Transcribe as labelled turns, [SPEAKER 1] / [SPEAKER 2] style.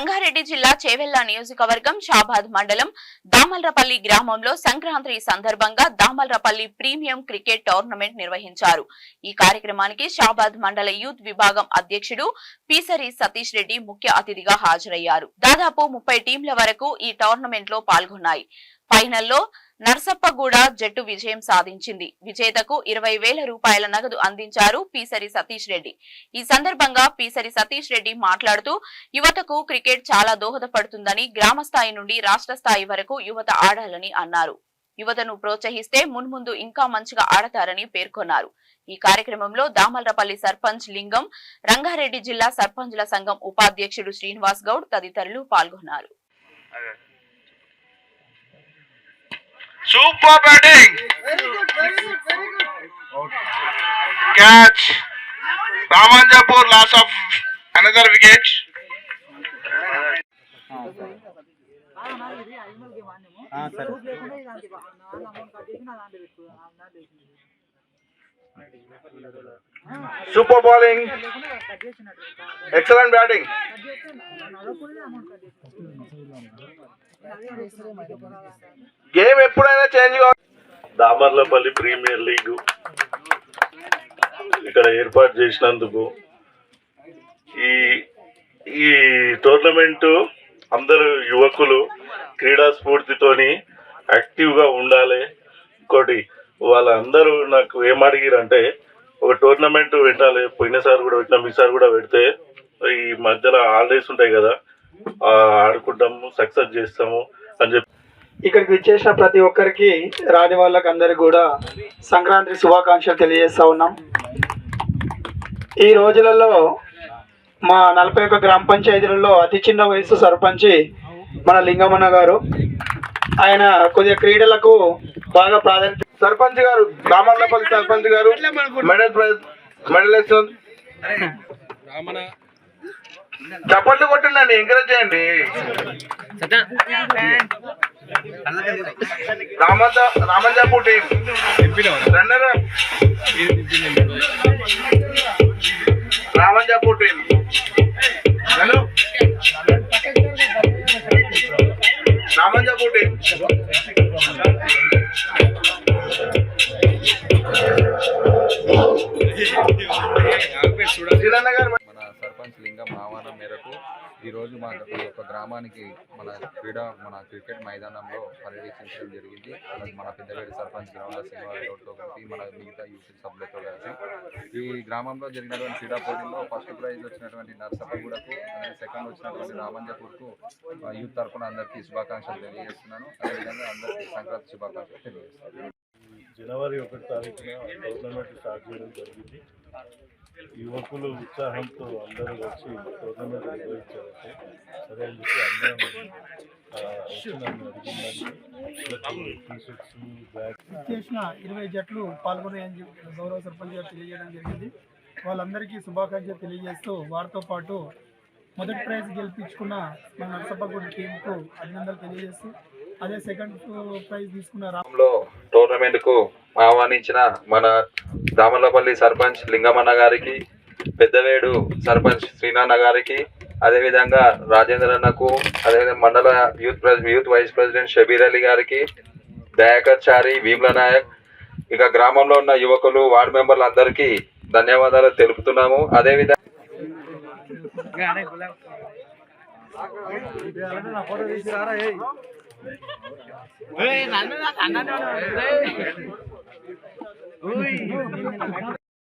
[SPEAKER 1] రంగారెడ్డి జిల్లా చేవెళ్ల నియోజకవర్గం షాబాద్ మండలం దామల్రపల్లి గ్రామంలో సంక్రాంతి సందర్భంగా దామల్రపల్లి ప్రీమియం క్రికెట్ టోర్నమెంట్ నిర్వహించారు. ఈ కార్యక్రమానికి షాబాద్ మండల యూత్ విభాగం అధ్యక్షుడు పీసరి సతీష్ రెడ్డి ముఖ్య అతిథిగా హాజరయ్యారు. దాదాపు 30 టీంల వరకు ఈ టోర్నమెంట్ లో పాల్గొన్నాయి. ఫైనల్లో నర్సప్పగూడ జట్టు విజయం సాధించింది. విజేతకు 20,000 రూపాయల నగదు అందించారు పీసరి సతీష్ రెడ్డి. ఈ సందర్భంగా పీసరి సతీష్ రెడ్డి మాట్లాడుతూ యువతకు క్రికెట్ చాలా దోహదపడుతుందని, గ్రామ స్థాయి నుండి రాష్ట్ర స్థాయి వరకు యువత ఆడాలని అన్నారు. యువతను ప్రోత్సహిస్తే మున్ముందు ఇంకా మంచిగా ఆడతారని పేర్కొన్నారు. ఈ కార్యక్రమంలో దామల్రపల్లి సర్పంచ్ లింగం, రంగారెడ్డి జిల్లా సర్పంచ్ల సంఘం ఉపాధ్యక్షుడు శ్రీనివాస్ గౌడ్ తదితరులు పాల్గొన్నారు.
[SPEAKER 2] Super batting. Catch. Ramanjapur loss of another wicket. Super bowling. Excellent batting. Game ఎప్పుడైనా చేంజ్ కావాలి.
[SPEAKER 3] దామర్లపల్లి ప్రీమియర్ లీగ్ ఇక్కడ ఏర్పాటు చేసినందుకు ఈ టోర్నమెంట్ అందరూ యువకులు క్రీడా స్ఫూర్తితోని యాక్టివ్గా ఉండాలి. ఇంకోటి వాళ్ళందరూ నాకు ఏమడిగిరంటే ఒక టోర్నమెంట్ పెట్టాలి, పోయినసారి కూడా పెట్టినాం, ఈసారి కూడా పెడితే ఈ మధ్యలో హాలిడేస్ ఉంటాయి కదా, ఆడుకుంటాము, సక్సెస్ చేస్తాము అని చెప్పి
[SPEAKER 4] ఇక్కడికి విచ్చేసిన ప్రతి ఒక్కరికి, రాని వాళ్ళకి అందరికి కూడా సంక్రాంతి శుభాకాంక్షలు తెలియజేస్తా ఉన్నాం. ఈ రోజులలో మా 41 గ్రామ పంచాయతీలలో అతి చిన్న వయసు సర్పంచి మన లింగమన్న గారు. ఆయన కొద్దిగా క్రీడలకు బాగా ప్రాధాన్యత.
[SPEAKER 2] సర్పంచ్ గారు, దామర్లపల్లి సర్పంచ్ గారు మెడల్ ఇస్తుంది. చప్పట్లు కొట్టిందండి, ఎంకరేజ్ చేయండి. రామంజాపూర్ టీం రన్నర్, రామంజాపూర్ టీం రామంజాపూర్ టీం.
[SPEAKER 5] మన సర్పంచ్ లింగం ఆహ్వానం మేరకు ఈరోజు మా యొక్క గ్రామానికి మన క్రికెట్ మైదానంలో పర్యవేక్షించడం జరిగింది. మన పెద్దవేడి సర్పంచ్ గ్రౌండ్లో శ్రీనివాసరావుతో కలిపి మన మిగతా యూత్ సభ్యులతో కలిసి ఈ గ్రామంలో జరిగినటువంటి క్రీడా పోటీల్లో ఫస్ట్ ప్రైజ్ వచ్చినటువంటి నర్సప్పగూడకు, సెకండ్ వచ్చినటువంటి రామంజపూర్కు యూత్ తరఫున అందరికీ శుభాకాంక్షలు తెలియజేస్తున్నాను. అదేవిధంగా అందరికీ సంక్రాంతి శుభాకాంక్షలు తెలియజేస్తున్నాను.
[SPEAKER 3] జనవరి 1 తారీఖున టోర్నమెంట్ స్టార్ట్ చేయడం జరిగింది. యువకులు ఉత్సాహంతో అందరూ వచ్చి టోర్నమెంట్ నిర్వహించారంటే సరే అని చెప్పి అందరం
[SPEAKER 4] చేసిన 20 జట్లు పాల్గొన్నాయని చెప్పి గౌరవ సర్పంచ్ గారు తెలియజేయడం జరిగింది. వాళ్ళందరికీ శుభాకాంక్షలు తెలియజేస్తూ వారితో పాటు మొదటి ప్రైజ్ గెలిపించుకున్న మన నర్సప్పగూడ టీంకు అభినందనలు తెలియజేస్తూ, అదే సెకండ్ ప్రైజ్ తీసుకున్న
[SPEAKER 5] రామంలో టోర్నమెంట్ కు ఆహ్వానించిన మన దామర్లపల్లి సర్పంచ్ లింగమన్న గారికి, పెద్దవేడు సర్పంచ్ శ్రీనాన్న గారికి, అదేవిధంగా రాజేంద్రన్నకు, అదేవిధంగా మండల youth vice president Shabbir Ali గారికి, దయాకర్ చారి, భీమ్ల నాయక్, ఇక గ్రామంలో ఉన్న యువకులు, వార్డు మెంబర్లు అందరికీ ధన్యవాదాలు తెలుపుతున్నాము. అదేవిధంగా
[SPEAKER 6] నన్ను